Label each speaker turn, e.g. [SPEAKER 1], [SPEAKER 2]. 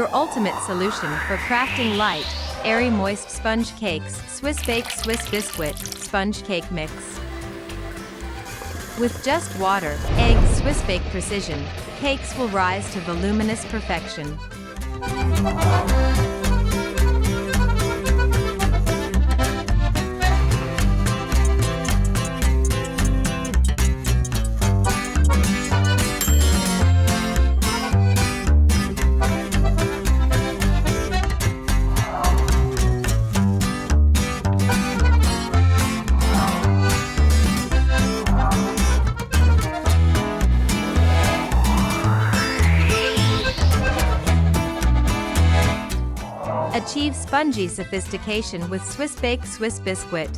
[SPEAKER 1] Your ultimate solution for crafting light, airy moist sponge cakes. SwissBake Swiss Bisquit Sponge Cake Mix. With just water, eggs, SwissBake precision, cakes will rise to voluminous perfection. Achieve spongy sophistication with SwissBake Swiss Bisquit.